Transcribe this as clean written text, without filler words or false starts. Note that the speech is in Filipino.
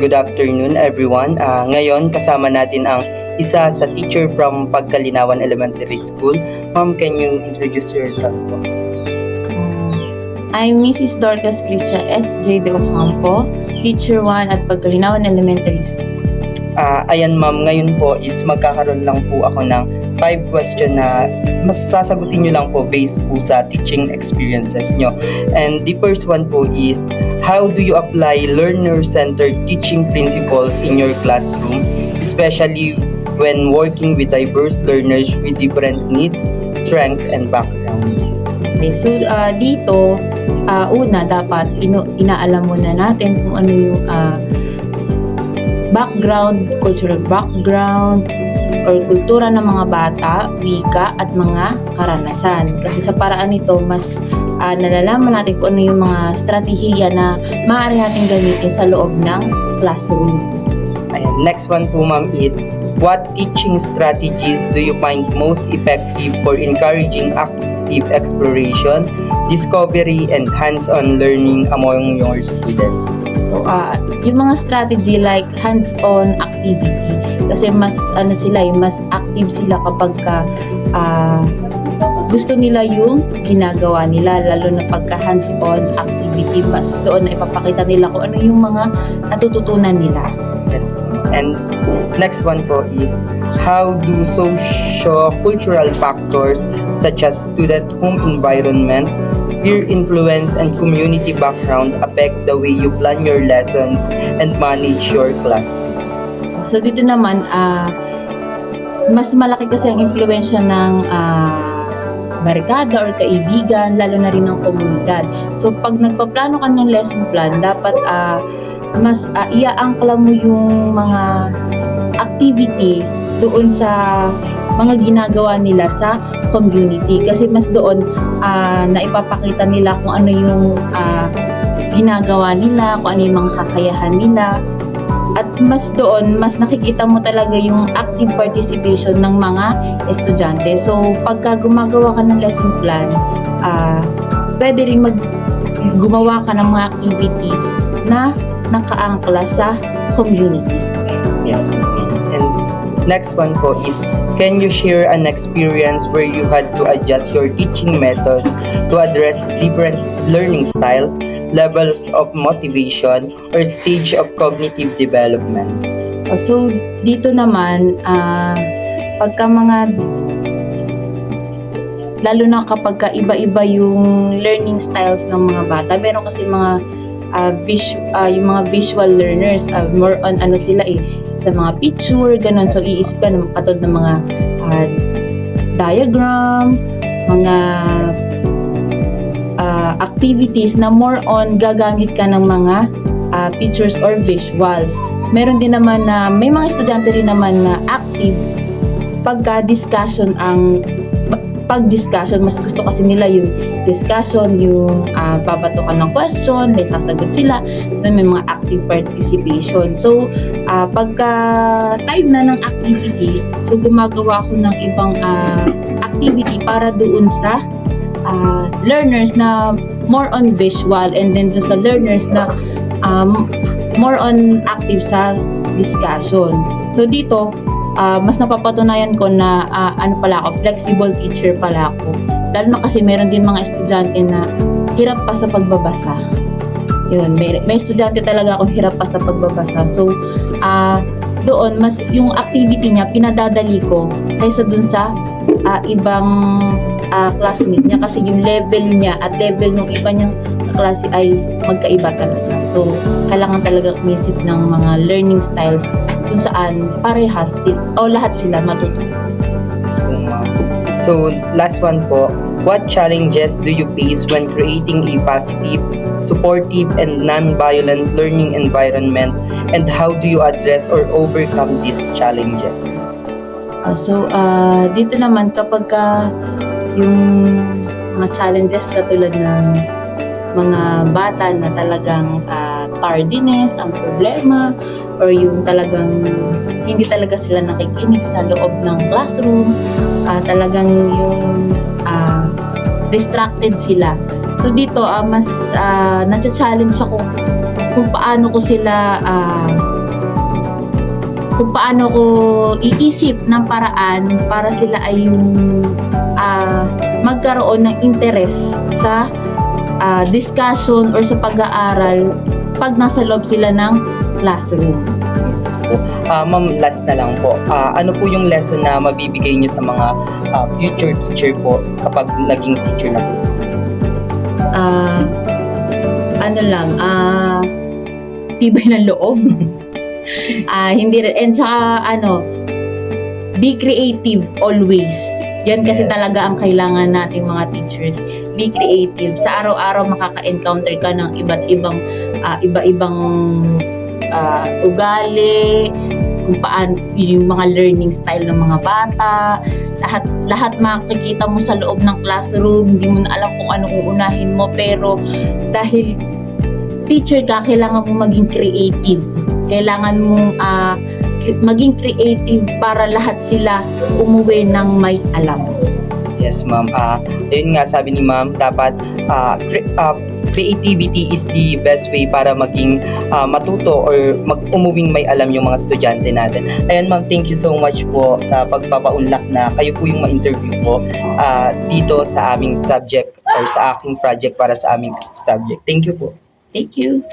good afternoon everyone. Ngayon kasama natin ang isa sa teacher from Pagkalinawan Elementary School. Ma'am, can you introduce yourself po? I'm Mrs. Dorcas Cristia S.J. de Ocampo, Teacher 1 at Pagkalinawan Elementary School. Ayan ma'am, ngayon po is magkakaroon lang po ako ng 5 question na mas sasagutin nyo lang po based po sa teaching experiences nyo. And the first one po is, how do you apply learner-centered teaching principles in your classroom, especially when working with diverse learners with different needs, strengths, and backgrounds? Okay, so dito, una dapat inaalam muna natin kung ano yung background, cultural background, or kultura ng mga bata, wika, at mga karanasan. Kasi sa paraan nito, mas nalalaman natin kung ano yung mga strategiya na maaari natin gamitin sa loob ng classroom. Ayan, next one po ma'am is, what teaching strategies do you find most effective for encouraging active exploration, discovery, and hands-on learning among your students? So, yung mga strategy like hands-on activity, kasi mas mas active sila kapag gusto nila yung ginagawa nila, lalo na pagka hands-on activity, mas doon na ipapakita nila kung ano yung mga natututunan nila. Yes. And next one po is, how do socio-cultural factors such as student home environment, peer influence, and community background affect the way you plan your lessons and manage your classroom? So dito naman, mas malaki kasi ang impluwensya ng barkada or kaibigan, lalo na rin ng komunidad. So pag nagpaplano ka ng lesson plan, dapat mas iaangkla mo yung mga activity doon sa mga ginagawa nila sa community, kasi mas doon na ipapakita nila kung ano yung ginagawa nila, kung ano yung mga kakayahan nila, at mas doon mas nakikita mo talaga yung active participation ng mga estudyante. So pagka gumagawa ka ng lesson plan, pwede rin gumawa ka ng mga activities na nakaangkla sa community. Yes. And next one po is, can you share an experience where you had to adjust your teaching methods to address different learning styles, levels of motivation, or stage of cognitive development? So dito naman, pagka lalo na kapag iba-iba yung learning styles ng mga bata, meron kasi mga yung mga visual learners, more on sila sa mga picture, ganun. So iisip ka ng katulad ng mga diagram, mga activities na more on gagamit ka ng mga pictures or visuals. Meron din naman na may mga estudyante rin naman na active pagka-discussion pag-discussion, mas gusto kasi nila yung discussion, yung babatukan ng question, may sasagot sila, doon may mga active participation. So, pagka time na ng activity, so gumagawa ako ng ibang activity para doon sa learners na more on visual, and then doon sa learners na more on active sa discussion. So, dito, mas napapatunayan ko na pala ako, flexible teacher pala ako. Lalo na kasi meron din mga estudyante na hirap pa sa pagbabasa. Yun, may estudyante talaga akong hirap pa sa pagbabasa. So, doon, mas yung activity niya, pinadadali ko kaysa dun sa ibang classmate niya, kasi yung level niya at level ng iba niyang klase ay magkaiba talaga. So, kailangan talaga umisip ng mga learning styles kung saan parehas o lahat sila matutunan. So, last one po, what challenges do you face when creating a positive, supportive, and non-violent learning environment, and how do you address or overcome these challenges? Dito naman kapag yung mga challenges katulad ng mga bata na talagang tardiness ang problema, or yung talagang hindi talaga sila nakikinig sa loob ng classroom, talagang yung distracted sila. So dito mas na-challenge ako kung paano ko sila kung paano ko iisip ng paraan para sila ay yung magkaroon ng interest sa discussion or sa pag-aaral pag nasa loob sila ng classroom. Yes po. Ma'am, last na lang po. Ano po yung lesson na mabibigay niyo sa mga future teacher po kapag naging teacher na po sila? Tibay ng loob. Hindi rin, and saka be creative always. Yan kasi Yes. talaga ang kailangan nating mga teachers. Be creative. Sa araw-araw makaka-encounter ka ng iba't-ibang ugali, kung paano yung mga learning style ng mga bata. Lahat makikita mo sa loob ng classroom. Hindi mo na alam kung anong uunahin mo, pero dahil teacher ka, kailangan mo maging creative. Kailangan mong maging creative para lahat sila umuwi ng may alam. Yes, ma'am. Ayun nga, sabi ni ma'am, dapat creativity is the best way para maging matuto or umuwing may alam yung mga estudyante natin. Ayan, ma'am, thank you so much po sa pagpapaunlak na kayo po yung ma-interview po dito sa aming subject or sa aking project para sa aming subject. Thank you po. Thank you.